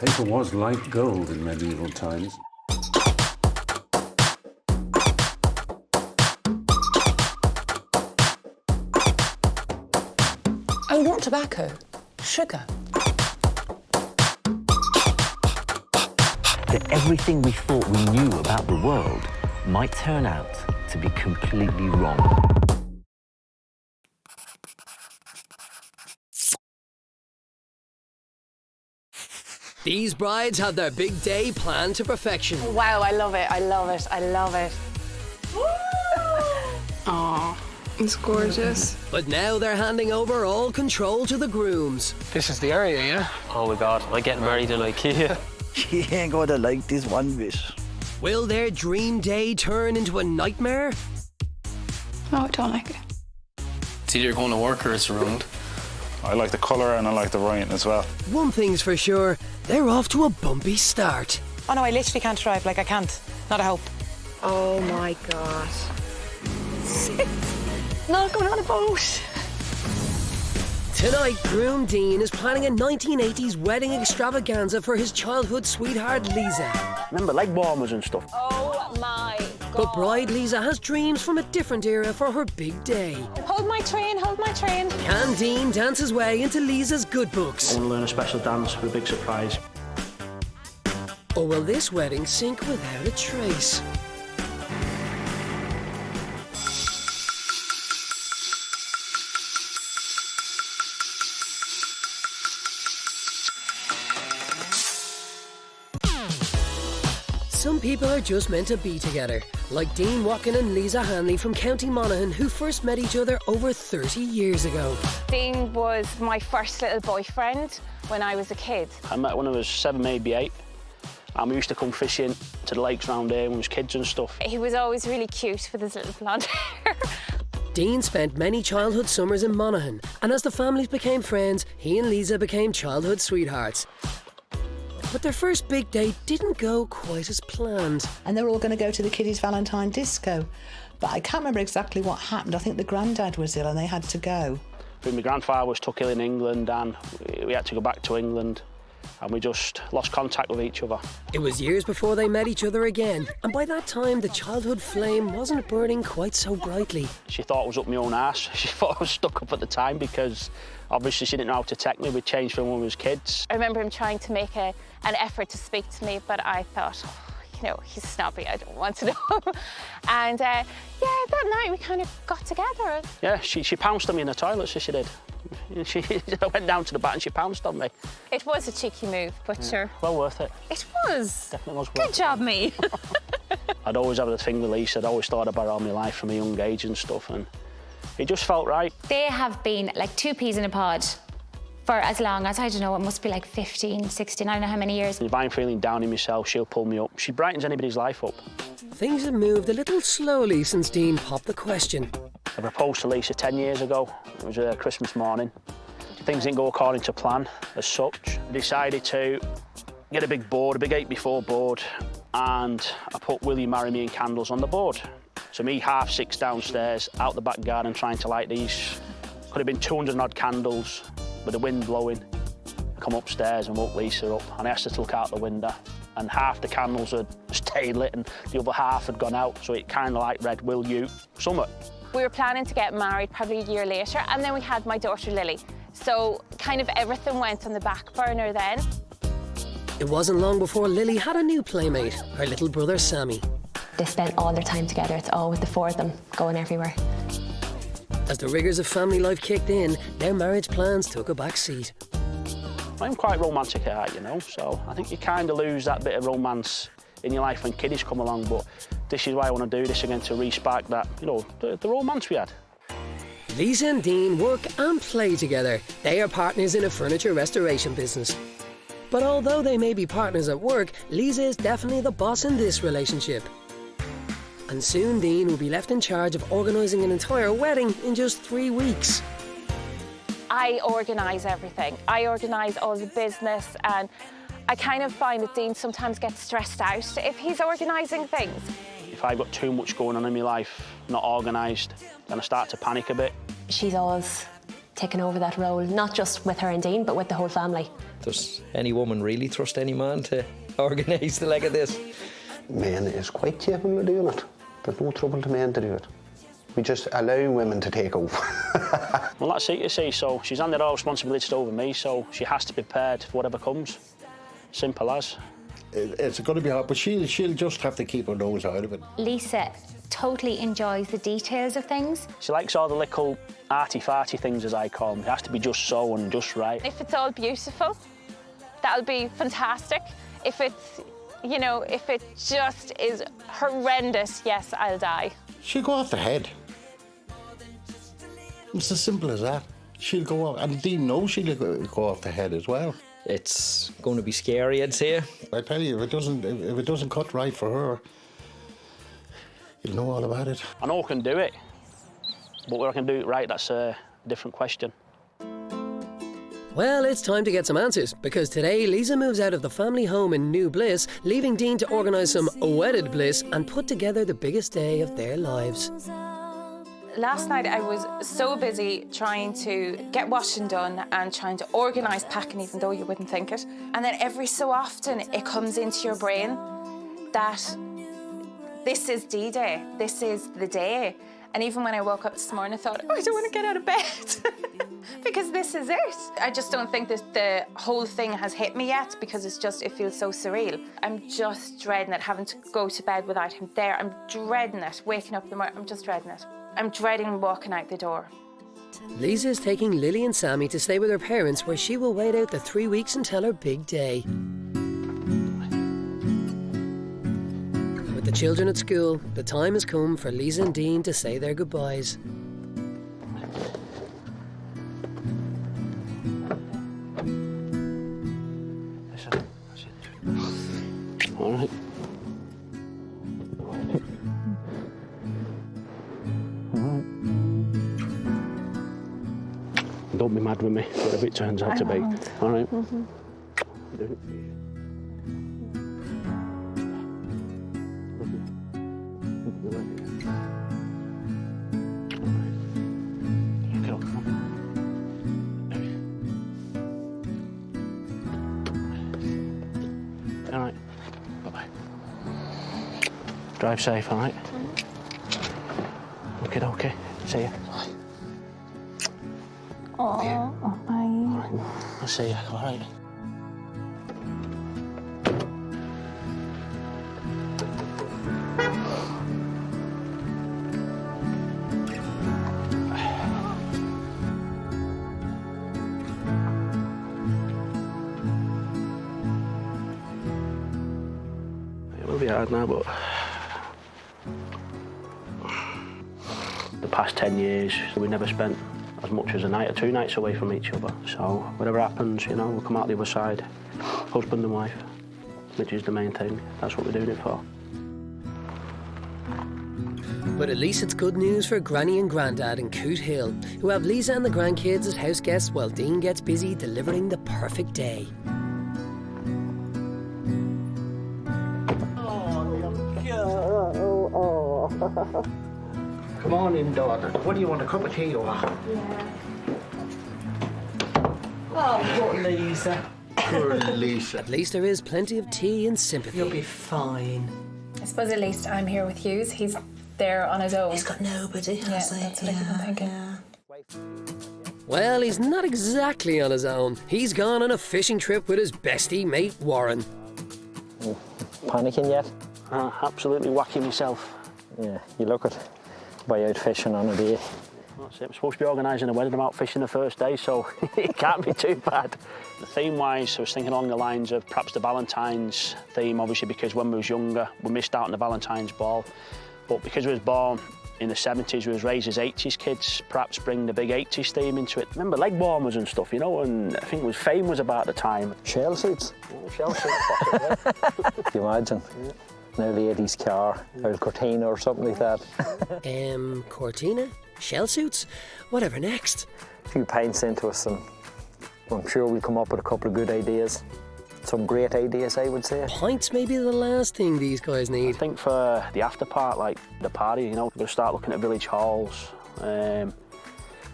Paper was like gold in medieval times. Oh, not tobacco, sugar. That everything we thought we knew about the world might turn out to be completely wrong. These brides have their big day planned to perfection. Wow, I love it, I love it, I love it. Aw, it's gorgeous. But now they're handing over all control to the grooms. This is the area, yeah? Oh my God, I'm getting married in IKEA. She ain't gonna like this one bit. Will their dream day turn into a nightmare? No, I don't like it. It's either going to work or it's around. I like the colour and I like the writing as well. One thing's for sure, they're off to a bumpy start. Oh no, I literally can't drive, like I can't. Not a hope. Oh my God. Not going on a boat. Tonight, Groom Dean is planning a 1980s wedding extravaganza for his childhood sweetheart, Lisa. Remember, legwarmers and stuff. Oh my God. But bride Lisa has dreams from a different era for her big day. Hold my train, hold my train. Can Dean dance his way into Lisa's good books? I want to learn a special dance for a big surprise. Or will this wedding sink without a trace? Some people are just meant to be together, like Dean Watkin and Lisa Hanley from County Monaghan, who first met each other over 30 years ago. Dean was my first little boyfriend when I was a kid. I met when I was 7, maybe 8. And we used to come fishing to the lakes round here when we was kids and stuff. He was always really cute with his little blonde hair. Dean spent many childhood summers in Monaghan, and as the families became friends, he and Lisa became childhood sweethearts. But their first big day didn't go quite as planned. And they were all going to go to the kiddies' Valentine disco. But I can't remember exactly what happened. I think the granddad was ill and they had to go. My grandfather was took ill in England and we had to go back to England. And we just lost contact with each other. It was years before they met each other again, and by that time the childhood flame wasn't burning quite so brightly. She thought I was up my own arse. She thought I was stuck up at the time because obviously she didn't know how to take me. We changed from when we was kids. I remember him trying to make an effort to speak to me, but I thought, oh, you know, he's snobby, I don't want to know. And yeah, that night we kind of got together. Yeah, she pounced on me in the toilet, so she did. I went down to the back and she pounced on me. It was a cheeky move, but sure. Well worth it. It was. Definitely was worth Good job, me. I'd always have a thing with Lisa. I'd always thought about her all my life from a young age and stuff, and it just felt right. They have been like two peas in a pod for as long as, I don't know, it must be like 15, 16, I don't know how many years. If I'm feeling down in myself, she'll pull me up. She brightens anybody's life up. Things have moved a little slowly since Dean popped the question. I proposed to Lisa 10 years ago. It was a Christmas morning. Things didn't go according to plan as such. I decided to get a big board, a big 8x4 board, and I put "Will you marry me" in candles on the board. So me 6:30 downstairs, out the back garden trying to light these. Could have been 200 odd candles with the wind blowing. I come upstairs and woke Lisa up, and I asked her to look out the window, and half the candles had stayed lit and the other half had gone out, so it kind of like read, "Will you?" Summer. We were planning to get married probably a year later, and then we had my daughter Lily. So kind of everything went on the back burner then. It wasn't long before Lily had a new playmate, her little brother Sammy. They spent all their time together. It's always the four of them going everywhere. As the rigours of family life kicked in, their marriage plans took a back seat. I'm quite romantic at heart, you know, so I think you kind of lose that bit of romance in your life when kiddies come along, but this is why I want to do this again, to re-spark that, you know, the romance we had. Lisa and Dean work and play together. They are partners in a furniture restoration business. But although they may be partners at work, Lisa is definitely the boss in this relationship. And soon Dean will be left in charge of organising an entire wedding in just 3 weeks. I organise everything. I organise all the business, and I kind of find that Dean sometimes gets stressed out if he's organising things. If I've got too much going on in my life, not organised, then I start to panic a bit. She's always taken over that role, not just with her and Dean, but with the whole family. Does any woman really trust any man to organise the leg of this? Men is quite capable of doing it. There's no trouble to men to do it. We just allow women to take over. Well, that's it, you see, so she's handed all responsibilities over me, so she has to be prepared for whatever comes. Simple as. It's going to be hard, but she'll just have to keep her nose out of it. Lisa totally enjoys the details of things. She likes all the little arty-farty things, as I call them. It has to be just so and just right. If it's all beautiful, that'll be fantastic. If it's, you know, if it just is horrendous, yes, I'll die. She'll go off the head. It's as simple as that. She'll go off, and Dean knows she'll go off the head as well. It's going to be scary, I'd say. I tell you, if it doesn't cut right for her, you'll know all about it. I know I can do it, but whether I can do it right, that's a different question. Well, it's time to get some answers, because today Lisa moves out of the family home in New Bliss, leaving Dean to organise some wedded bliss and put together the biggest day of their lives. Last night I was so busy trying to get washing done and trying to organise packing, even though you wouldn't think it. And then every so often it comes into your brain that this is D-Day, this is the day. And even when I woke up this morning, I thought, oh, I don't want to get out of bed because this is it. I just don't think that the whole thing has hit me yet because it feels so surreal. I'm just dreading it, having to go to bed without him there. I'm dreading it, waking up in the morning, I'm just dreading it. I'm dreading walking out the door. Lisa is taking Lily and Sammy to stay with her parents, where she will wait out the 3 weeks until her big day. With the children at school, the time has come for Lisa and Dean to say their goodbyes. All right. Don't be mad with me, whatever it turns out to be. All right? All right. Bye-bye. Drive safe, all right? Okay. See ya. Oh, bye. All right. I'll see you, all right? It will be hard now, but the past 10 years, we never spent as much as a night or 2 nights away from each other. So whatever happens, you know, we'll come out the other side, husband and wife, which is the main thing. That's what we're doing it for. But at least it's good news for Granny and Grandad in Coot Hill, who have Lisa and the grandkids as house guests while Dean gets busy delivering the perfect day. Come on in, daughter. What do you want, a cup of tea or what? Yeah. Oh, poor Lisa. Poor Lisa. At least there is plenty of tea and sympathy. You'll be fine. I suppose at least I'm here with Hughes. He's there on his own. He's got nobody, has he? That's what I keep on thinking. Yeah. Well, he's not exactly on his own. He's gone on a fishing trip with his bestie mate Warren. Panicking yet? Absolutely whacking myself. Yeah, you look at by out fishing on a day. That's it. I'm supposed to be organising a wedding. I'm out fishing the first day, so it can't be too bad. Theme-wise, I was thinking along the lines of perhaps the Valentine's theme, obviously, because when we was younger, we missed out on the Valentine's ball. But because we was born in the 70s, we was raised as 80s kids, perhaps bring the big 80s theme into it. Remember leg warmers and stuff, you know, and I think it was Fame was about the time. Shell suits? Yeah, shell suits, Can you imagine? Yeah. An early 80s car, or Cortina or something like that. Cortina? Shell suits? Whatever next? A few pints into us and I'm sure we'll come up with a couple of good ideas. Some great ideas, I would say. Pints may be the last thing these guys need. I think for the after part, like the party, you know, we're going to start looking at village halls.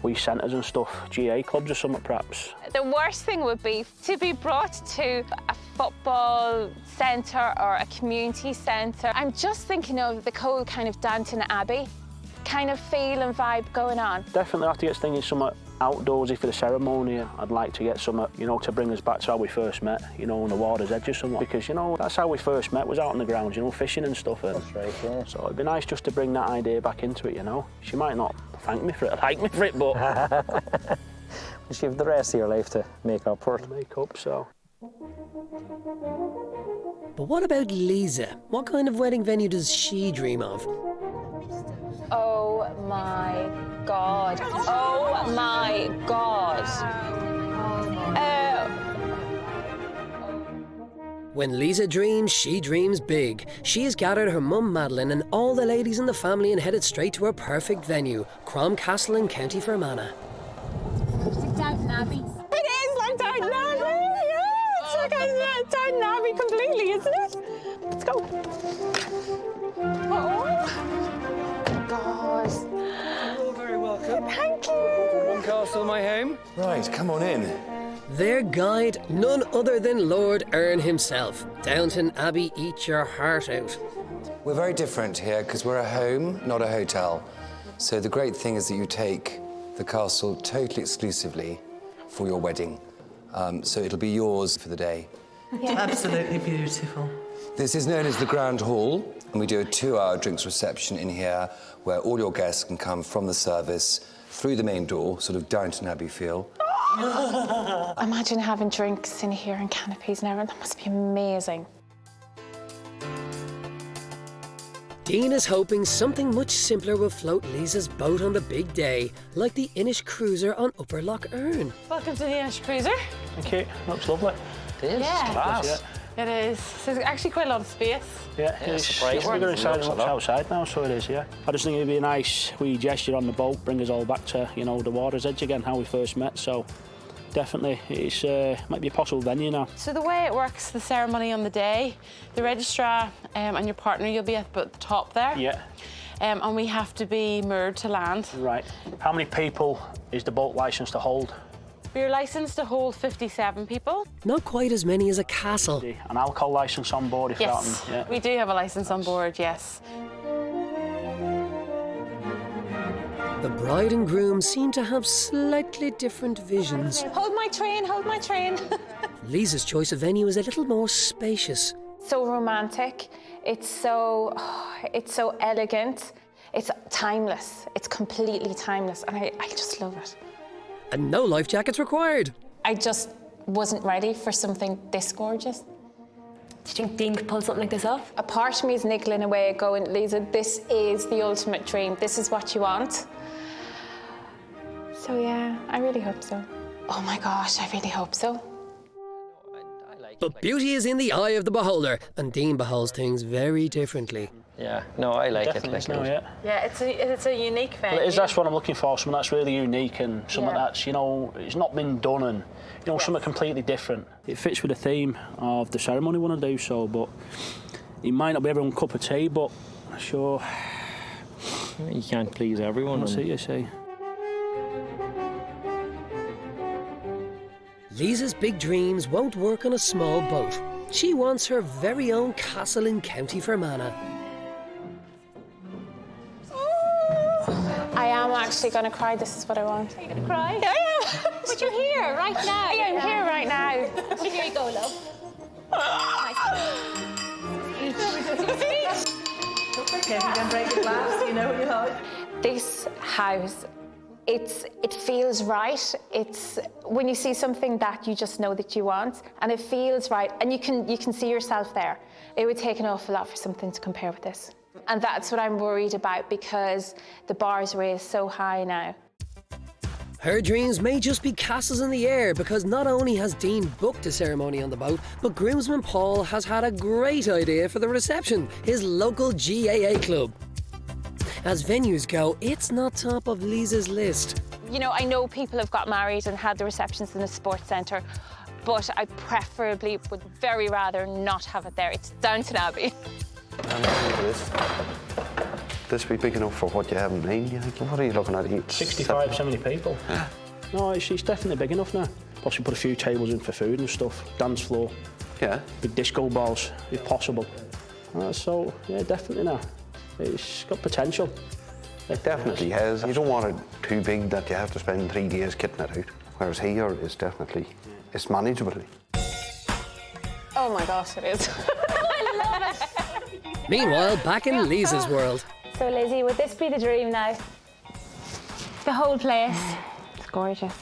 wee centres and stuff, GA clubs or something perhaps. The worst thing would be to be brought to a football centre or a community centre. I'm just thinking of the cold kind of Downton Abbey kind of feel and vibe going on. Definitely have to get things somewhat outdoorsy for the ceremony. I'd like to get some, you know, to bring us back to how we first met, you know, on the water's edge or something. Because, you know, that's how we first met, was out on the grounds, you know, fishing and stuff. And that's right, yeah. So it'd be nice just to bring that idea back into it, you know. She might not thank me for it, like me for it, but... You have the rest of your life to make up for it. Make up, so... But what about Lisa? What kind of wedding venue does she dream of? Oh my God. Oh my God. When Lisa dreams, she dreams big. She has gathered her mum Madeline and all the ladies in the family and headed straight to her perfect venue, Crom Castle in County Fermanagh. Downton Abbey. It is like Downton Abbey. Yeah, it's like Downton Abbey completely, isn't it? Let's go. Oh God. You're very welcome. Thank you. One castle, my home. Right, come on in. Their guide, none other than Lord Erne himself. Downton Abbey, eat your heart out. We're very different here because we're a home, not a hotel. So the great thing is that you take the castle totally exclusively for your wedding. So it'll be yours for the day. Yeah. Absolutely beautiful. This is known as the Grand Hall, and we do a 2-hour drinks reception in here where all your guests can come from the service through the main door, sort of Downton Abbey feel. Imagine having drinks in here and canopies and everything. That must be amazing. Dean is hoping something much simpler will float Lisa's boat on the big day, like the Inish Cruiser on Upper Loch Erne. Welcome to the Inish Cruiser. Thank you. Looks lovely. It is. Yeah. Class. It is. There's actually quite a lot of space. Yeah, it's bigger inside than what's outside now, so it is, yeah. I just think it'd be a nice wee gesture on the boat, bring us all back to, you know, the water's edge again, how we first met, so definitely it's might be a possible venue now. So the way it works, the ceremony on the day, the registrar and your partner, you'll be at the top there. Yeah. And we have to be moored to land. Right. How many people is the boat licensed to hold? We're licensed to hold 57 people. Not quite as many as a castle. An alcohol licence on board if Yes, that happened? Yeah. we do have a licence on board, yes. The bride and groom seem to have slightly different visions. Hold my train, hold my train. Lisa's choice of venue is a little more spacious. So romantic, it's so elegant, it's timeless, it's completely timeless, and I just love it. And no life jackets required. I just wasn't ready for something this gorgeous. Do you think Dean could pull something like this off? A part of me is niggling away going, Lisa, this is the ultimate dream. This is what you want. So yeah, I really hope so. Oh my gosh, I really hope so. But beauty is in the eye of the beholder, and Dean beholds things very differently. Yeah, no, I like Definitely it. no, yeah. Yeah, it's a unique venue. Well, that's what I'm looking for, something that's really unique and something that's, you know, it's not been done and, you know, something completely different. It fits with the theme of the ceremony we want to do so, but it might not be everyone's cup of tea, but sure. You can't please everyone. That's it, you see. Lisa's big dreams won't work on a small boat. She wants her very own castle in County Fermanagh. I am actually going to cry. This is what I want. Are you going to cry? I am. But you're here right now. I am here right now. Here you go, love. Okay, if you can break the glass, you know what you like. This house, it feels right. It's when you see something that you just know that you want, and it feels right, and you can see yourself there. It would take an awful lot for something to compare with this. And that's what I'm worried about because the bar is raised so high now. Her dreams may just be castles in the air because not only has Dean booked a ceremony on the boat, but groomsman Paul has had a great idea for the reception, his local GAA club. As venues go, it's not top of Lisa's list. You know, I know people have got married and had the receptions in the sports centre, but I preferably would very rather not have it there. It's Downton Abbey. this be big enough for what you have in mind? You think, what are you looking at? 65, 70 people. No, it's definitely big enough now. Plus we put a few tables in for food and stuff, dance floor. Yeah. Big disco balls, if possible. So, yeah, definitely now. It's got potential. It definitely has. You don't want it too big that you have to spend 3 days kitting it out. Whereas here, it's definitely, it's manageable. Oh my gosh, it is. I love it. Meanwhile, back in Lisa's world. So, Lizzie, would this be the dream now? The whole place. It's gorgeous.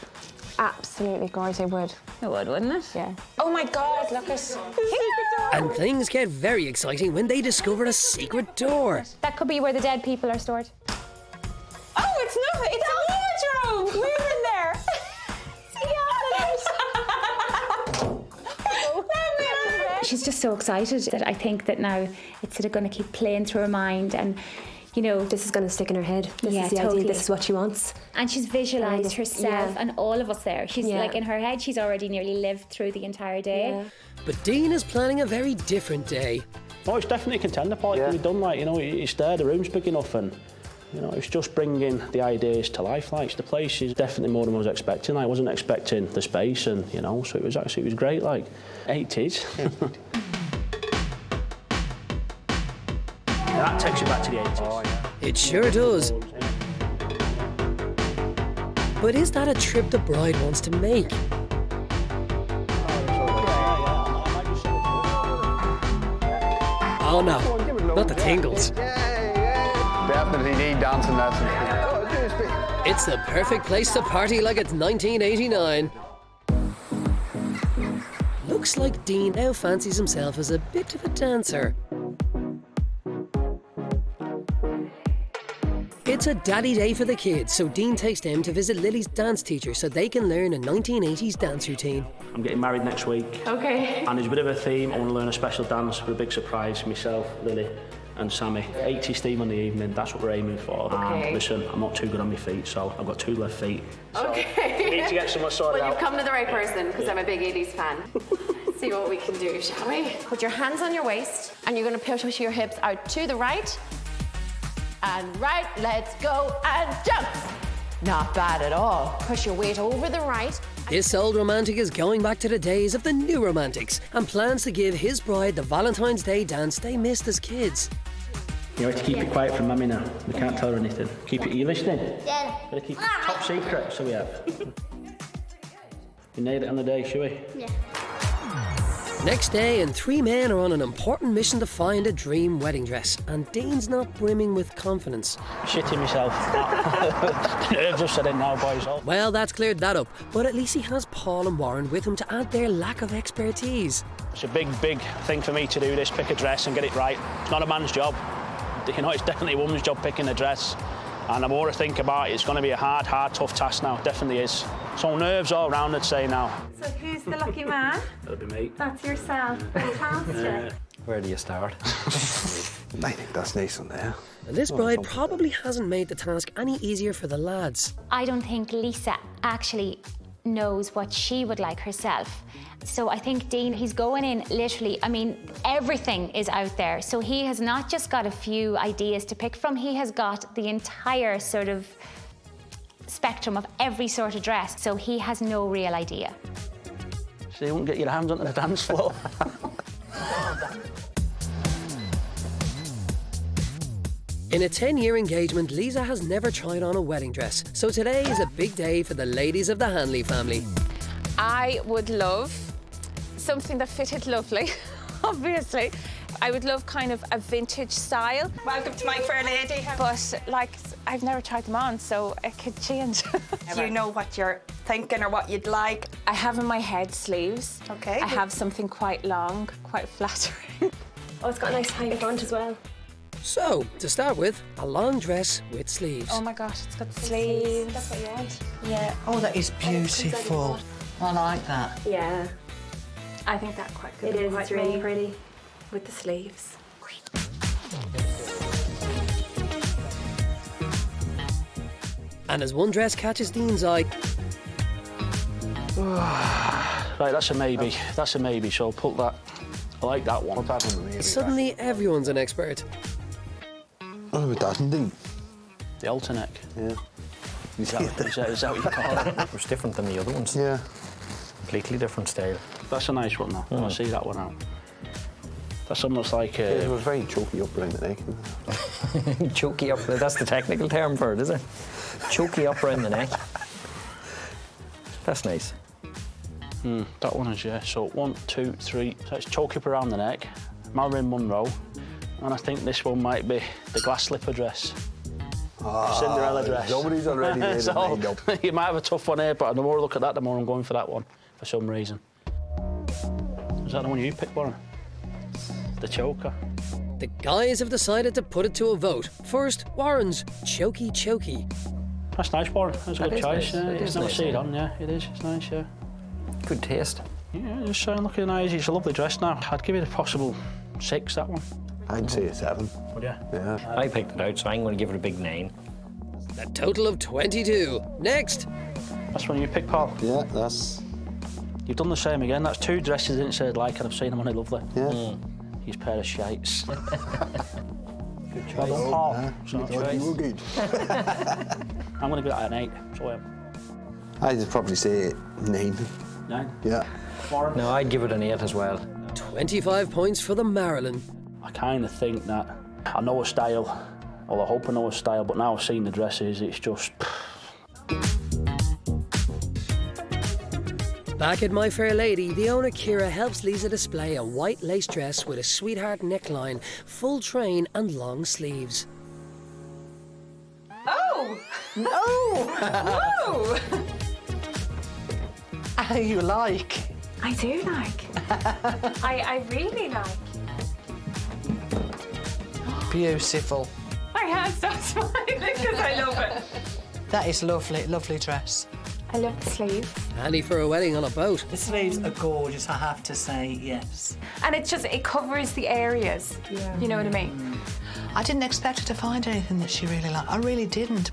Absolutely gorgeous. It would. It would, wouldn't it? Yeah. Oh my God, look at And things get very exciting when they discover a secret door. That could be where the dead people are stored. Oh, it's not. It's a wardrobe. Move in there. She's just so excited that I think that now it's sort of going to keep playing through her mind, and you know, this is going to stick in her head. This yeah, is the totally. idea. This is what she wants. And she's visualised herself and all of us there. She's like, in her head, she's already nearly lived through the entire day. Yeah. But Dean is planning a very different day. Oh, it's definitely a contender party to be done. Like, you know, it's there, the room's big enough, and you know, it's just bringing the ideas to life. Like, the place is definitely more than I was expecting. I wasn't expecting the space, and you know, so it was great. Like, 80s. That takes you back to the 80s. Oh, yeah. It sure does. But is that a trip the bride wants to make? Oh no, not the tingles. Definitely need dancing lessons. It's the perfect place to party like it's 1989. Looks like Dean now fancies himself as a bit of a dancer. It's a daddy day for the kids, so Dean takes them to visit Lily's dance teacher so they can learn a 1980s dance routine. I'm getting married next week. Okay. And there's a bit of a theme. I want to learn a special dance for a big surprise for myself, Lily and Sammy. 80s theme on the evening, that's what we're aiming for. Okay. And listen, I'm not too good on my feet, so I've got 2 left feet. So Okay. we need to get someone sorted Well, out. you've come to the right person, because I'm a big 80s fan. See what we can do, shall we? Put your hands on your waist, and you're going to push your hips out to the right. And right, let's go and jump. Not bad at all. Push your weight over the right. This old romantic is going back to the days of the new romantics and plans to give his bride the Valentine's Day dance they missed as kids. You have to keep it quiet from Mummy now. We can't tell her anything. Keep it, are you listening? Yeah. Gotta keep it top secret, so we have. We nailed it on the day, shall we? Yeah. Next day, and 3 men are on an important mission to find a dream wedding dress, and Dean's not brimming with confidence. Shitting myself. Nerves are set in now, boys. Well, that's cleared that up, but at least he has Paul and Warren with him to add their lack of expertise. It's a big thing for me to do this, pick a dress and get it right. It's not a man's job. You know, it's definitely a woman's job picking a dress. And the more I think about it, it's going to be a hard, tough task now. It definitely is. So nerves all round, I'd say now. So who's the lucky man? That'll be me. That's yourself. Fantastic. Where do you start? I think that's nice on there. And this bride probably hasn't made the task any easier for the lads. I don't think Lisa actually knows what she would like herself. So I think Dean, he's going in literally, I mean, everything is out there. So he has not just got a few ideas to pick from, he has got the entire sort of spectrum of every sort of dress. So he has no real idea. So you won't get your hands onto the dance floor. In a 10-year engagement, Lisa has never tried on a wedding dress. So today is a big day for the ladies of the Hanley family. I would love something that fitted lovely, obviously. I would love kind of a vintage style. Welcome to my fair lady. But, like, I've never tried them on, so it could change. Do you know what you're thinking or what you'd like? I have in my head sleeves. Okay. I have something quite long, quite flattering. Oh, it's got a nice high front as well. So, to start with, a long dress with sleeves. Oh my gosh, it's got sleeves. That's what you want. Yeah. Oh, that is beautiful. I like that. Yeah. I think that quite good. It is, Quite it's really me. pretty. With the sleeves. And as one dress catches Dean's eye... Right, that's a maybe. That's a maybe, so I'll put that. I like that one. Put that on the maybe. Suddenly, everyone's an expert. Oh, it doesn't, Dean. The altar neck. Yeah. Is that what you call it? It was different than the other ones. Yeah. Completely different style. That's a nice one now. I see that one out. That's almost like It was very choky up around the neck. Choky up, that's the technical term for it, is it? Choky up around the neck. That's nice. That one is, yeah. So 1, 2, 3. So it's choky up around the neck. Marilyn Monroe. And I think this one might be the glass slipper dress. Cinderella dress. Nobody's already made it lined up. You might have a tough one here, but the more I look at that, the more I'm going for that one, for some reason. Is that the one you picked, Warren? The choker. The guys have decided to put it to a vote. First, Warren's Choky Choky. That's nice, Warren. That's a good choice. Nice. Yeah, It is never nice, see it yeah. on, yeah. It is, it's nice, yeah. Good taste. Yeah, just looking nice. It's a lovely dress now. I'd give it a possible 6, that one. I'd say a 7. Would you? Yeah. I picked it out, so I'm going to give it a big 9. A total of 22. Next. That's one you picked, Paul. Yeah, that's... You've done the same again. That's 2 dresses I didn't say I'd like, and I've seen them on it lovely. Yeah. His pair of shites. Good choice. Well done, Paul. You thought you were good. I'm going to give that an 8. So I'd probably say 9. 9? Yeah. Warren? No, I'd give it an 8 as well. 25 points for the Marilyn. I kind of think that I know her style, or I hope I know her style, but now I've seen the dresses, it's just... Back at My Fair Lady, the owner Kira helps Lisa display a white lace dress with a sweetheart neckline, full train and long sleeves. Oh! Oh! Whoa! How you like? I do like. I really like. Beautiful. I can't stop smiling because I love it. That is lovely, lovely dress. I love the sleeves. Handy for a wedding on a boat. The sleeves are gorgeous, I have to say, yes. And it covers the areas. Yeah. You know what I mean? I didn't expect her to find anything that she really liked. I really didn't.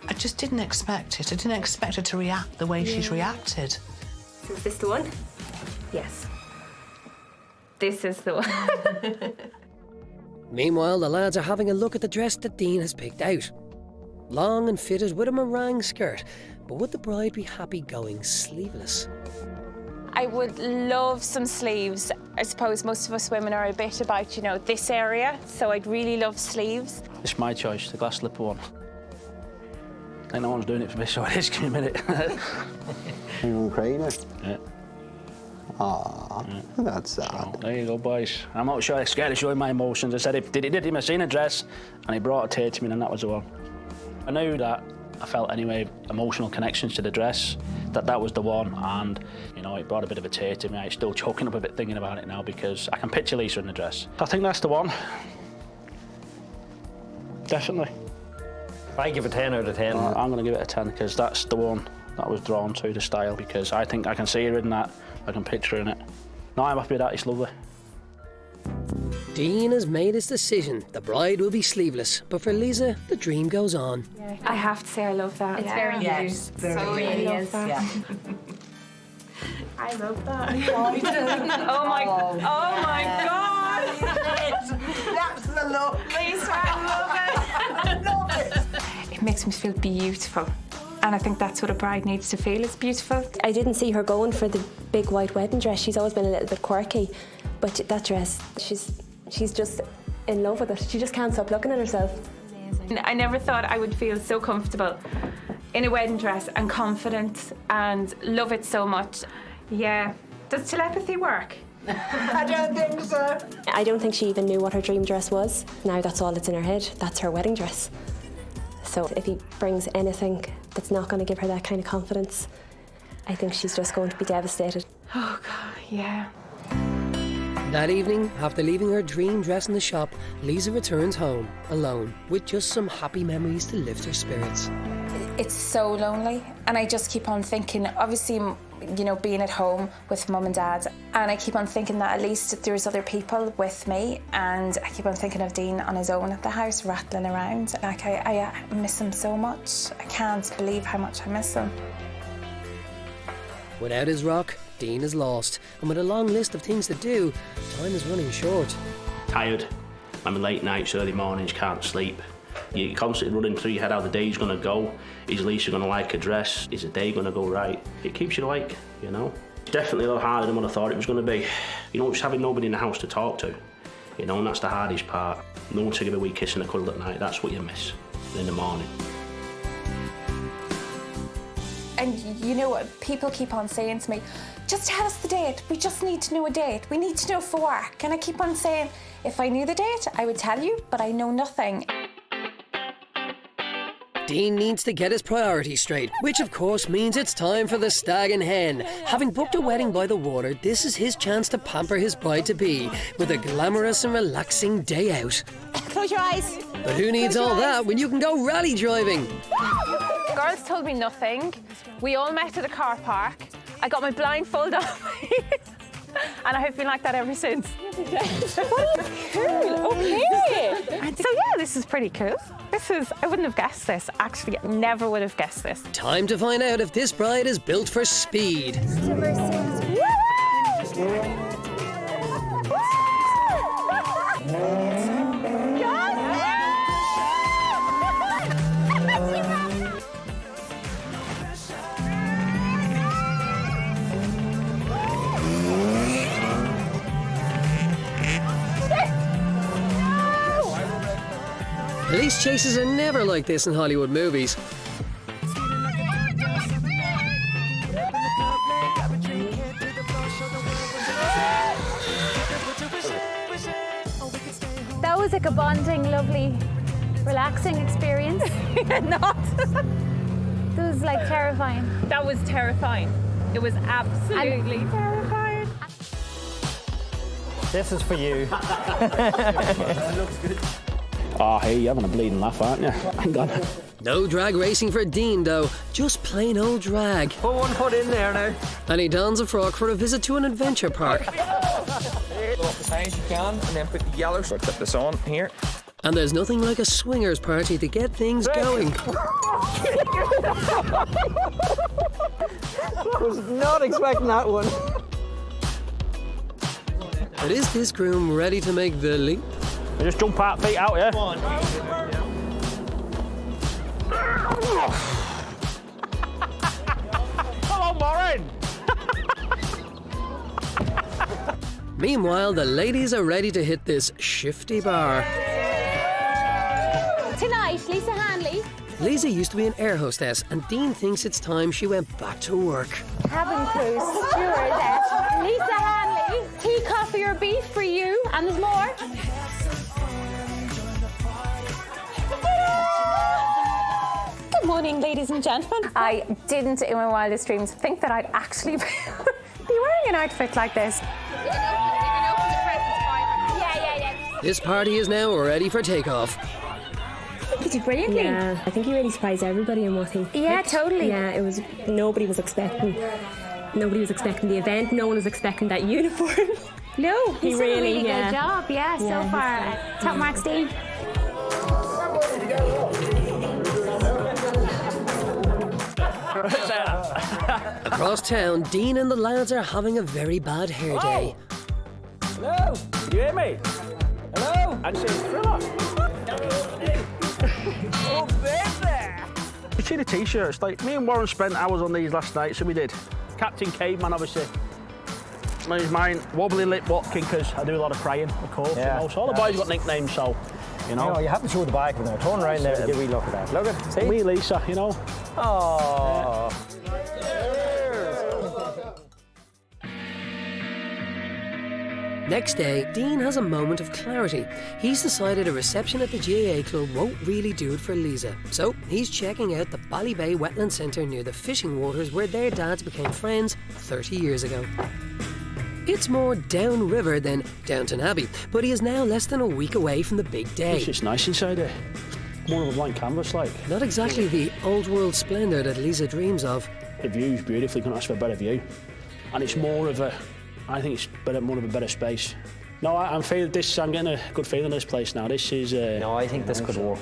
I just didn't expect it. I didn't expect her to react the way she's reacted. So is this the one? Yes. This is the one. Meanwhile, the lads are having a look at the dress that Dean has picked out. Long and fitted with a meringue skirt, but would the bride be happy going sleeveless? I would love some sleeves. I suppose most of us women are a bit about, you know, this area, so I'd really love sleeves. It's my choice, the glass slipper one. Ain't no one's doing it for me, so it is. Give me a minute. You're going to cry now? Yeah. Ah, that's sad. Oh, there you go, boys. I'm not sure I'm scared of showing my emotions. I said if did him a scene a dress and he brought a tear to me, and that was the one. I knew that I felt anyway emotional connections to the dress, that was the one, and you know, it brought a bit of a tear to me. I'm still choking up a bit thinking about it now because I can picture Lisa in the dress. I think that's the one. Definitely. I give it 10 out of 10. I'm going to give it a 10 because that's the one that I was drawn to, the style, because I think I can see her in that, I can picture her in it. No, I'm happy with that, it's lovely. Dean has made his decision. The bride will be sleeveless, but for Lisa, the dream goes on. Yeah. I have to say I love that. It's very Yes, you. very So you. really is. Yeah. I love that. Oh my God! That's the look. Lisa, I love it. It makes me feel beautiful. And I think that's what a bride needs to feel, is beautiful. I didn't see her going for the big white wedding dress. She's always been a little bit quirky, but that dress, she's just in love with it. She just can't stop looking at herself. I never thought I would feel so comfortable in a wedding dress and confident and love it so much. Yeah. Does telepathy work? I don't think so. I don't think she even knew what her dream dress was. Now that's all that's in her head. That's her wedding dress. So if he brings anything that's not going to give her that kind of confidence, I think she's just going to be devastated. Oh, God, yeah. That evening, after leaving her dream dress in the shop, Lisa returns home, alone, with just some happy memories to lift her spirits. It's so lonely, and I just keep on thinking, obviously, you know, being at home with mum and dad, and I keep on thinking that at least there's other people with me, and I keep on thinking of Dean on his own at the house, rattling around. Like, I miss him so much. I can't believe how much I miss him. Without his rock, Dean is lost, and with a long list of things to do, time is running short. Tired. I mean, late nights, early mornings, can't sleep. You're constantly running through your head how the day's going to go. Is Lisa going to like a dress? Is the day going to go right? It keeps you awake, you know. It's definitely a lot harder than what I thought it was going to be. You know, just having nobody in the house to talk to, you know, and that's the hardest part. No one to give a wee kiss and a cuddle at night. That's what you miss in the morning. And you know what, people keep on saying to me, just tell us the date, we just need to know a date, we need to know for work. And I keep on saying, if I knew the date, I would tell you, but I know nothing. Dean needs to get his priorities straight, which of course means it's time for the stag and hen. Having booked a wedding by the water, this is his chance to pamper his bride-to-be with a glamorous and relaxing day out. Close your eyes. But who needs all that when you can go rally driving? The girls told me nothing. We all met at a car park. I got my blindfold on. And I have been like that ever since. Cool, okay. So yeah, this is pretty cool. I wouldn't have guessed this, actually. I never would have guessed this. Time to find out if this bride is built for speed. Police chases are never like this in Hollywood movies. That was like a bonding, lovely, relaxing experience. Not. It was like terrifying. That was terrifying. It was absolutely terrifying. This is for you. That looks good. Oh, hey, you're having a bleeding laugh, aren't you? Hang on. No drag racing for Dean, though. Just plain old drag. Put one foot in there now. And he dons a frock for a visit to an adventure park. Go up as high as you can, and then put the yellow. So clip this on here. And there's nothing like a swingers party to get things going. Was not expecting that one. But is this groom ready to make the leap? Just jump out, feet out, yeah? Come on, Warren! Meanwhile, the ladies are ready to hit this shifty bar. Tonight, Lisa Hanley. Lisa used to be an air hostess, and Dean thinks it's time she went back to work. Cabin crew, stewardess. Lisa Hanley. Tea, coffee or beef for you. And there's more. Good morning, ladies and gentlemen. I didn't, in my wildest dreams, think that I'd actually be wearing an outfit like this. This party is now ready for takeoff. He did brilliantly. Yeah, I think he really surprised everybody in what he picked. Totally. Yeah, it was. Nobody was expecting the event. No one was expecting that uniform. No, he did really, a really yeah. good job. Yeah, so far. Top marks, Dean. Across town, Dean and the lads are having a very bad hair day. Hello? You hear me? Hello? And she's Thriller. Oh, baby! You see the t-shirts? Like, me and Warren spent hours on these last night, so we did. Captain Caveman, obviously. There's mine, Wobbly Lip Watkin, because I do a lot of crying, of course. Yeah. You know? So all the boys got nicknames, so, you know. You have to show the back of it now. Turn around there and give a wee look at that. Look at it. See? Me, Lisa, you know. Oh. Next day, Dean has a moment of clarity. He's decided a reception at the GAA club won't really do it for Lisa. So he's checking out the Ballybay Wetland Centre near the fishing waters where their dads became friends 30 years ago. It's more downriver than Downton Abbey, but he is now less than a week away from the big day. It's just nice inside there. More of a blank canvas, like. Not exactly the old world splendour that Lisa dreams of. The view's beautiful, you can't ask for a better view. And it's more of a, I think it's more of a better space. No, I'm getting a good feeling in this place now. This is... No, I think this could work.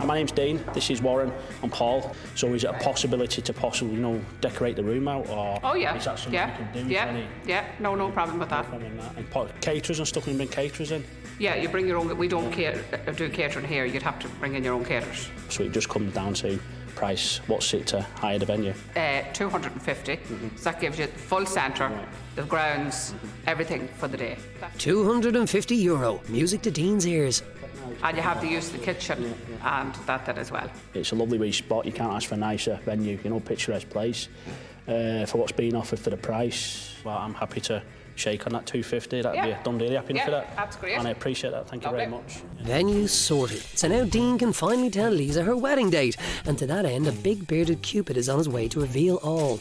My name's Dean, this is Warren and Paul. So is it a possibility to possibly, decorate the room out, or Oh yeah, is that something yeah, you can do? yeah, no problem with that. And caterers and stuff, can you bring caterers in? Yeah, you bring your own. We don't do catering here. You'd have to bring in your own caterers. So it just comes down to price. What's it to hire the venue? 250. So that gives you the full centre, the grounds, everything for the day. €250, music to Dean's ears. And you have the use of the kitchen and that as well. It's a lovely wee spot. You can't ask for a nicer venue, picturesque place. For what's being offered for the price, well, I'm happy to shake on that 250. That'd be a done deal. Happy for that? That's great. And I appreciate that. Thank you very much. Venue sorted. So now Dean can finally tell Lisa her wedding date. And to that end, a big bearded Cupid is on his way to reveal all.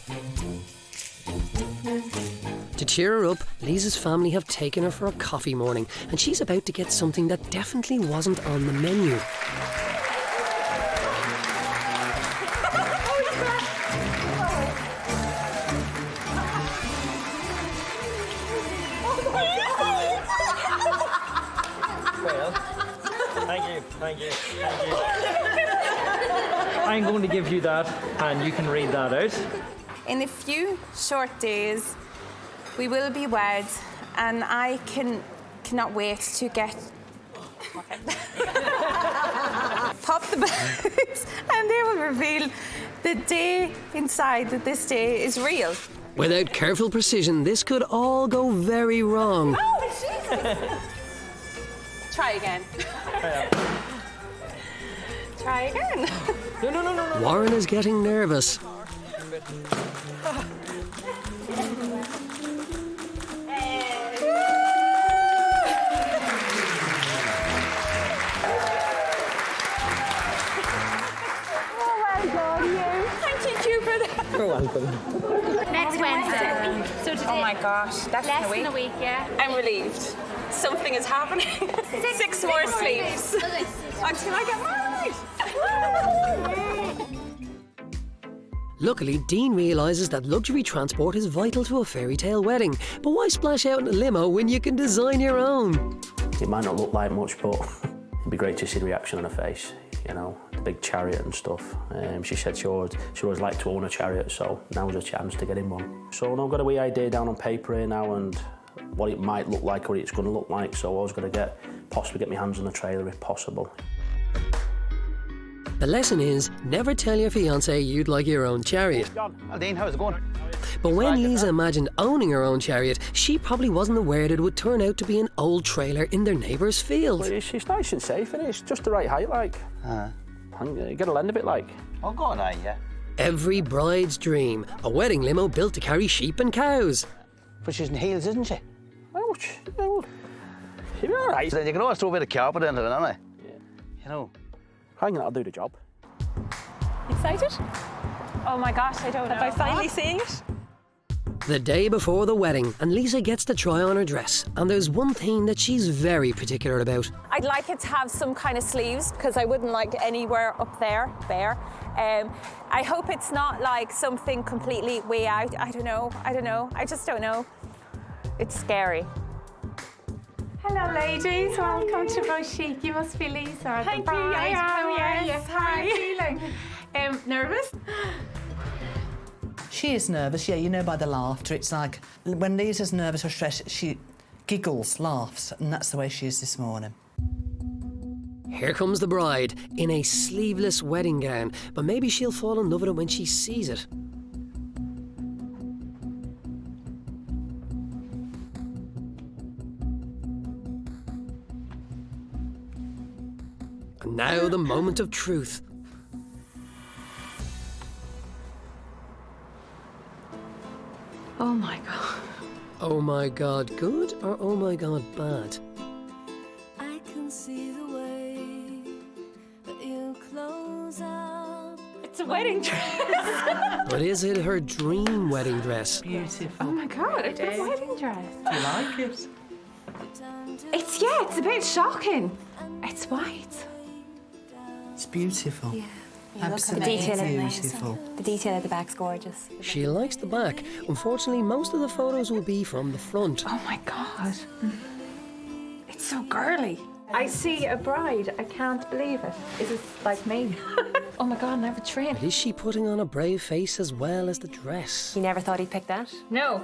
To cheer her up, Lisa's family have taken her for a coffee morning, and she's about to get something that definitely wasn't on the menu. Well, thank you. I'm going to give you that, and you can read that out. In a few short days, we will be wed, and I cannot wait to get... pop the bags, and they will reveal the day inside that this day is real. Without careful precision, this could all go very wrong. Oh, Jesus! Try again. Try again. No. Warren is getting nervous. You're welcome. Next Wednesday. So today. Oh my gosh, that's less in a week. than a week, yeah. I'm relieved. Something is happening. Six more sleeps until I get married. Luckily, Dean realises that luxury transport is vital to a fairy tale wedding. But why splash out in a limo when you can design your own? It might not look like much, but it'd be great to see the reaction on her face. The big chariot and stuff. She said she always liked to own a chariot, so now's a chance to get in one. So I've got a wee idea down on paper here now, and what it might look like or what it's going to look like. So I was going to possibly get my hands on the trailer if possible. The lesson is, never tell your fiancé you'd like your own chariot. John. Dean, how's it going? But when Lisa imagined owning her own chariot, she probably wasn't aware that it would turn out to be an old trailer in their neighbour's field. Well, it's nice and safe, and it's just the right height, like. You get a lend of it, like. Oh, go on, yeah. Every bride's dream, a wedding limo built to carry sheep and cows. But she's in heels, isn't she? Well, she'll be all right. Then you can always throw a bit of carpet into it, can't you? Hang on, I'll do the job. Excited? Oh my gosh, I don't know. Have I finally seen it? The day before the wedding, and Lisa gets to try on her dress. And there's one thing that she's very particular about. I'd like it to have some kind of sleeves because I wouldn't like anywhere up there, bare. I hope it's not like something completely way out. I don't know. I just don't know. It's scary. Hello, ladies. Welcome to Chic. You must be Lisa. Thank you. I am, yes. How are you feeling? Nervous? She is nervous, yeah, by the laughter. It's like when Lisa's nervous or stressed, she giggles, laughs, and that's the way she is this morning. Here comes the bride in a sleeveless wedding gown, but maybe she'll fall in love with it when she sees it. And now the moment of truth. Oh my God. Oh my God good or oh my God bad? I can see the way that you close up. It's a wedding dress. But is it her dream wedding dress? Beautiful. Oh my God, it's a wedding dress. Do you like it? It's a bit shocking. It's white. It's beautiful. Yeah. Absolutely beautiful. The detail at the back's gorgeous. She likes the back. Unfortunately, most of the photos will be from the front. Oh my God. It's so girly. I see a bride. I can't believe it. Is it like me? Oh my God, I have a train. But is she putting on a brave face as well as the dress? You never thought he'd pick that? No.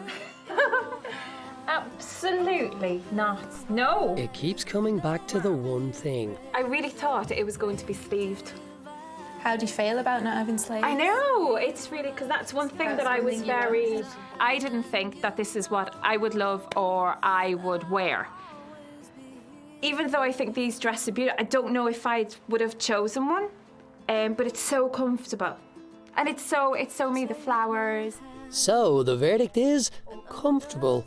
Absolutely not. No. It keeps coming back to the one thing. I really thought it was going to be sleeved. How do you feel about not having sleeves? I know, it's really, because that's one thing that I was very... I didn't think that this is what I would love or I would wear. Even though I think these dresses are beautiful, I don't know if I would have chosen one, but it's so comfortable. And it's so me, the flowers. So the verdict is comfortable.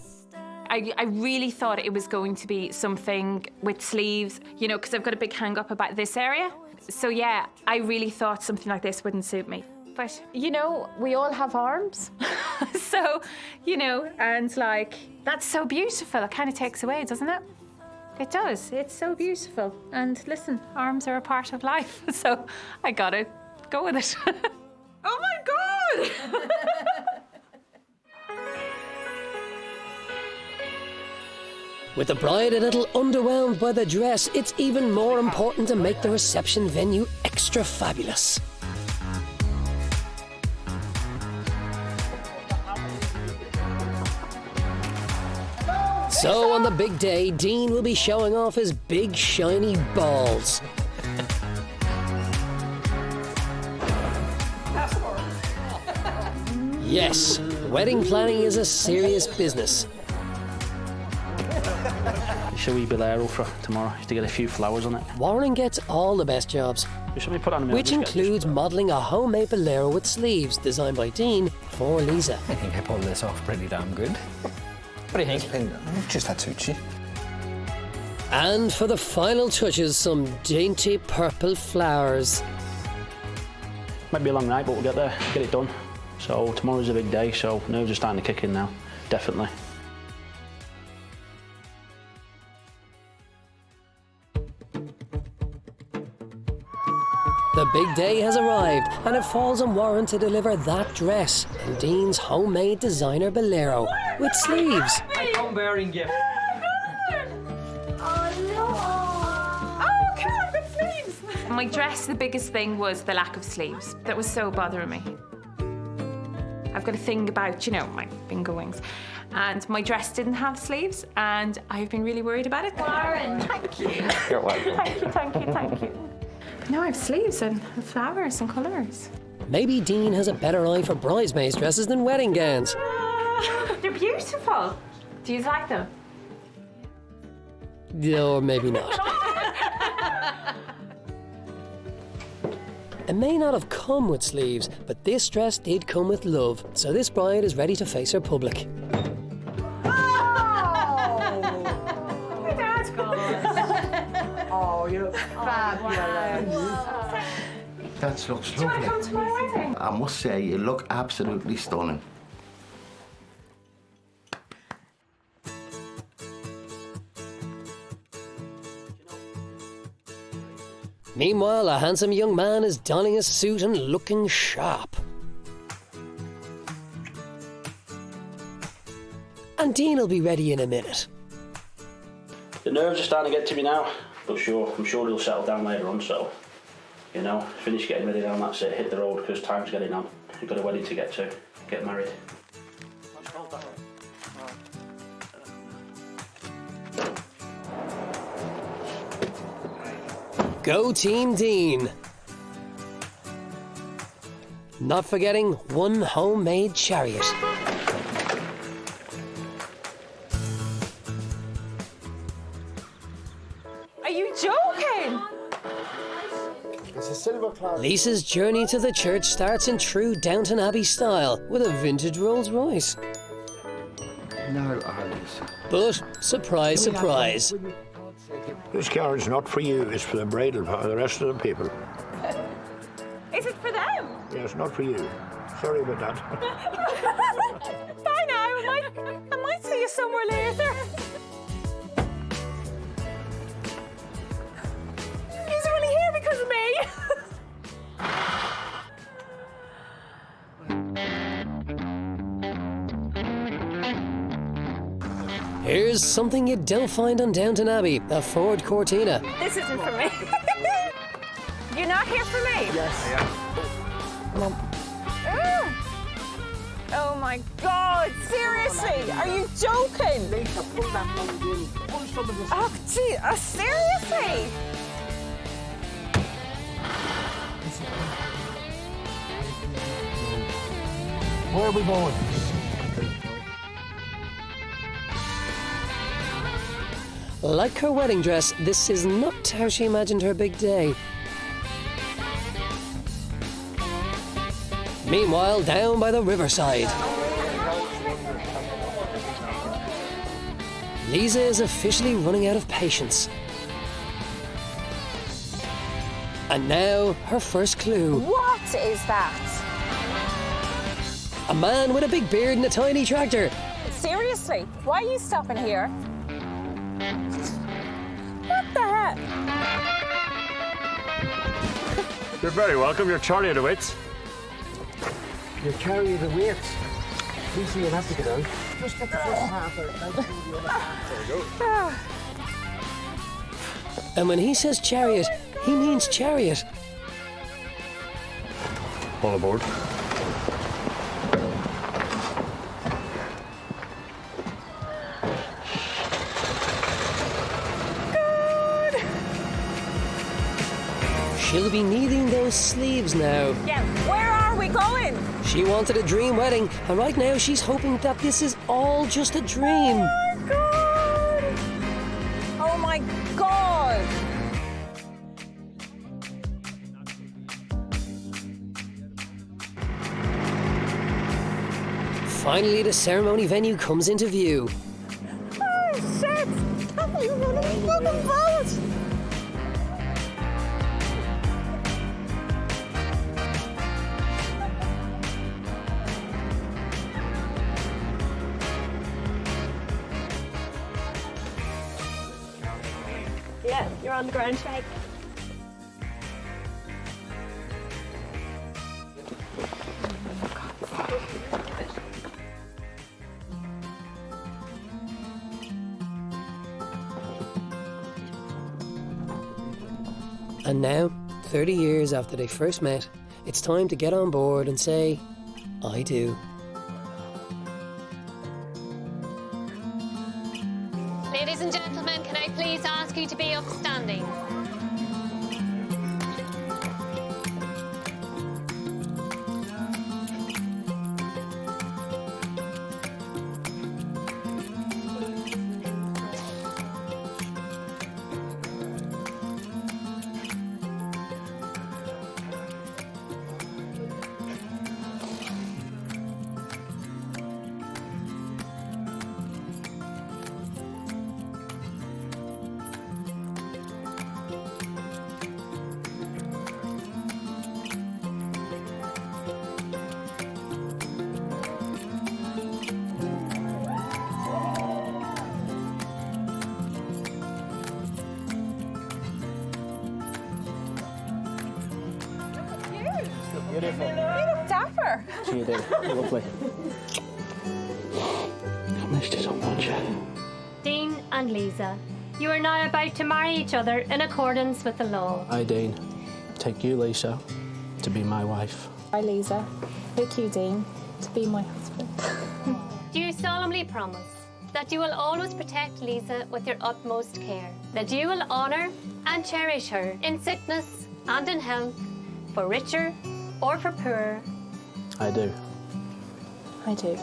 I really thought it was going to be something with sleeves, you know, because I've got a big hang up about this area. So yeah, I really thought something like this wouldn't suit me. But, you know, we all have arms. So, you know, and like, that's so beautiful. It kind of takes away, doesn't it? It does. It's so beautiful. And listen, arms are a part of life. So I gotta go with it. Oh my God! With the bride a little underwhelmed by the dress, it's even more important to make the reception venue extra fabulous. So on the big day, Dean will be showing off his big shiny balls. Yes, wedding planning is a serious business. Should we bolero for tomorrow, just to get a few flowers on it? Warren gets all the best jobs, which includes modelling a homemade bolero with sleeves designed by Dean for Lisa. I think I pulled this off pretty damn good. What do you think? Just that suits you. And for the final touches, some dainty purple flowers. Might be a long night, but we'll get there, get it done. So tomorrow's a big day, so nerves are starting to kick in now, definitely. The big day has arrived, and it falls on Warren to deliver that dress and Dean's homemade designer bolero with sleeves. I come bearing gift. My dress, the biggest thing was the lack of sleeves. That was so bothering me. I've got a thing about, you know, my finger wings. And my dress didn't have sleeves, and I've been really worried about it. Warren, thank you. You're welcome. Thank you, thank you, thank you. But now I have sleeves and flowers and colours. Maybe Dean has a better eye for bridesmaids' dresses than wedding gowns. They're beautiful. Do you like them? Or maybe not. It may not have come with sleeves, but this dress did come with love, so this bride is ready to face her public. Oh, you look fabulous. That looks Do you want to come to my wedding? I must say, you look absolutely stunning. Meanwhile, a handsome young man is donning a suit and looking sharp. And Dean will be ready in a minute. The nerves are starting to get to me now, but I'm sure it'll settle down later on, so, you know, finish getting ready down, that's it, hit the road, because time's getting on. We've got a wedding to get to, get married. Go Team Dean! Not forgetting one homemade chariot. Are you joking? It's a silver cloud. Lisa's journey to the church starts in true Downton Abbey style with a vintage Rolls Royce. No, Lisa. But, surprise, surprise, This carriage is not for you, it's for the bridal for the rest of the people. Is it for them? Yes, not for you. Sorry about that. Bye now, I might see you somewhere later. He's only here because of me. Here's something you don't find on Downton Abbey, a Ford Cortina. This isn't for me. You're not here for me? Yes. Oh my God, seriously? Are you joking? Lisa, pull that load in. Pull some of this. Oh, gee, seriously? Where are we going? Like her wedding dress, this is not how she imagined her big day. Meanwhile, down by the riverside, Lisa is officially running out of patience. And now, her first clue. What is that? A man with a big beard and a tiny tractor. Seriously? Why are you stopping here? What the heck? You're very welcome. You're Charlie of the Wits. You're Charlie of the Wits. Lisa, you'll have to get out. Just get the first half out. There you go. And when he says chariot, he means chariot. All aboard. She'll be needing those sleeves now. Yeah, where are we going? She wanted a dream wedding, and right now she's hoping that this is all just a dream. Oh my God! Finally, the ceremony venue comes into view. Oh shit! Can't believe I'm on a fucking boat! Yeah, you're on the ground track. And now, 30 years after they first met, it's time to get on board and say, I do. Ladies and gentlemen, can I please ask you to be upstanding? Beautiful. You look dapper. You do. Lovely. I missed you so much. Dean and Lisa, you are now about to marry each other in accordance with the law. I, Dean, take you, Lisa, to be my wife. I, Lisa, take you, Dean, to be my husband. Do you solemnly promise that you will always protect Lisa with your utmost care, that you will honour and cherish her in sickness and in health, for richer or for poorer? I do. I do.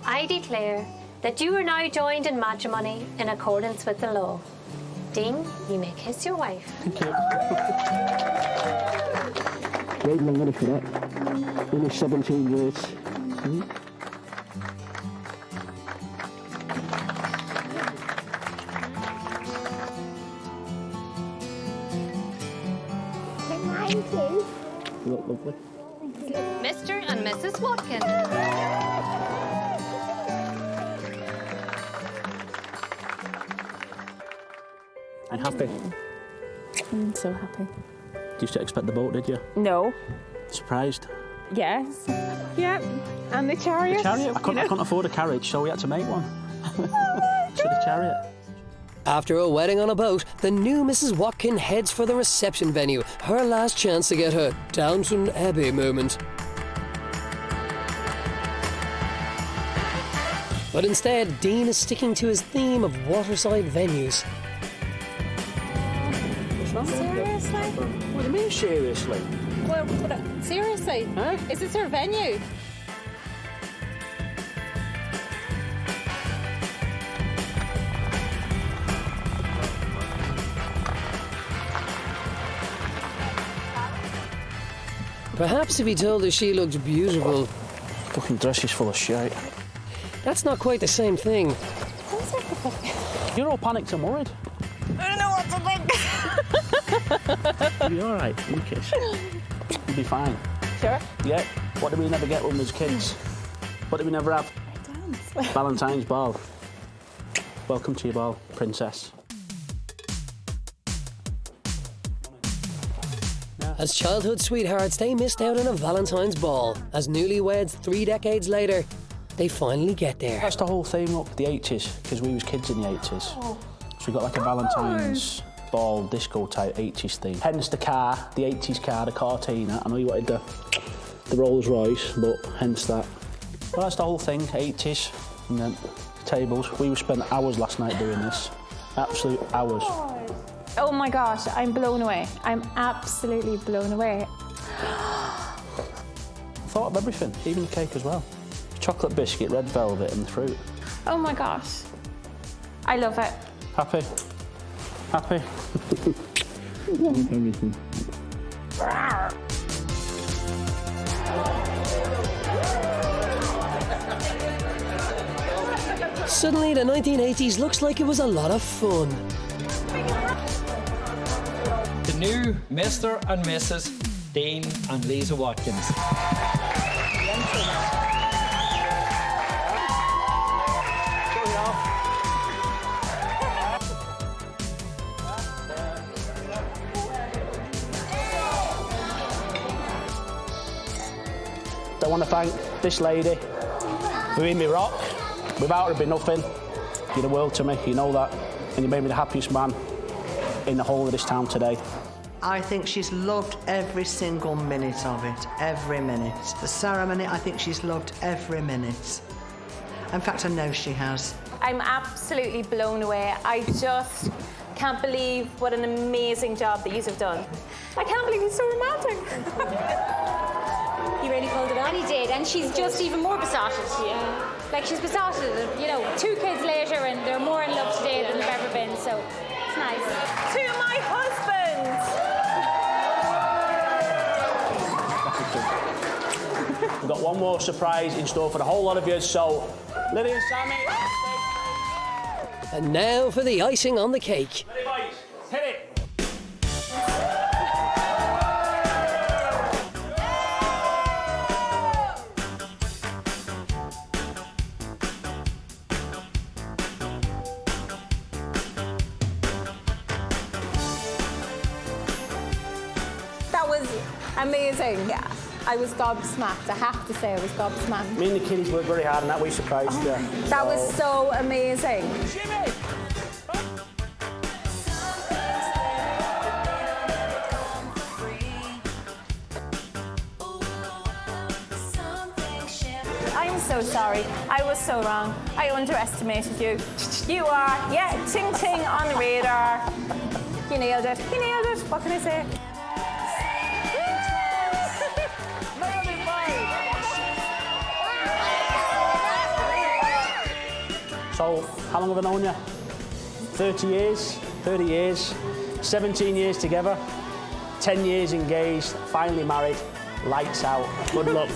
I declare that you are now joined in matrimony in accordance with the law. Dean, you may kiss your wife. Thank you. Wait a minute for that. Only 17 years. You look lovely. Mr. and Mrs. Watkins. Are you happy? I'm so happy. Did you expect the boat, did you? No. Surprised? Yes. Yeah. And the chariot. The chariot? I couldn't afford a carriage, so we had to make one. To the chariot. After a wedding on a boat, the new Mrs. Watkin heads for the reception venue, her last chance to get her Downton Abbey moment. But instead, Dean is sticking to his theme of waterside venues. Seriously? What do you mean, seriously? Well, seriously? Huh? Is this our venue? Perhaps if he told her she looked beautiful. Fucking dress is full of shit. That's not quite the same thing. You're all panicked and worried. I don't know what to think. You'll be all right. You kiss. You'll be fine. Sure? Yeah. What did we never get when we was kids? What did we never have? Dance. Valentine's ball. Welcome to your ball, princess. As childhood sweethearts, they missed out on a Valentine's ball. As newlyweds 3 decades later, they finally get there. That's the whole thing, look, the 80s, because we was kids in the 80s. Oh. So we got like a Valentine's ball, disco type 80s thing. Hence the car, the 80s car, the Cortina. I know you wanted the Rolls Royce, but hence that. Well, that's the whole thing, 80s, and then tables. We spent hours last night doing this. Absolute hours. Oh my gosh, I'm blown away. I'm absolutely blown away. Thought of everything, even the cake as well. Chocolate biscuit, red velvet and fruit. Oh my gosh. I love it. Happy? Happy? Everything. Suddenly, the 1980s looks like it was a lot of fun. The new Mr. and Mrs. Dean and Lisa Watkins. I want to thank this lady for being me rock. Without her, it'd be nothing. You're the world to me, you know that. And you made me the happiest man in the whole of this town today. I think she's loved every single minute of it, every minute. The ceremony, I think she's loved every minute. In fact, I know she has. I'm absolutely blown away. I just can't believe what an amazing job that you have done. I can't believe it's so romantic. He really pulled it off. And he did, and she's just even more besotted. Yeah. Like, she's besotted, you know, 2 kids later, and they're more in love today than they've ever been, so it's nice. To my husband! We've got one more surprise in store for the whole lot of you, so Lily and Sammy. And now for the icing on the cake. Ready, boys? Hit it! That was amazing. Yeah. I was gobsmacked. I have to say I was gobsmacked. Me and the kiddies worked very hard on that. We surprised you. That was so amazing. Jimmy! I'm so sorry. I was so wrong. I underestimated you. You are, yeah, ting ting on the radar. You nailed it. You nailed it. What can I say? So, how long have I known you? 30 years, 30 years, 17 years together, 10 years engaged, finally married, lights out. Good luck.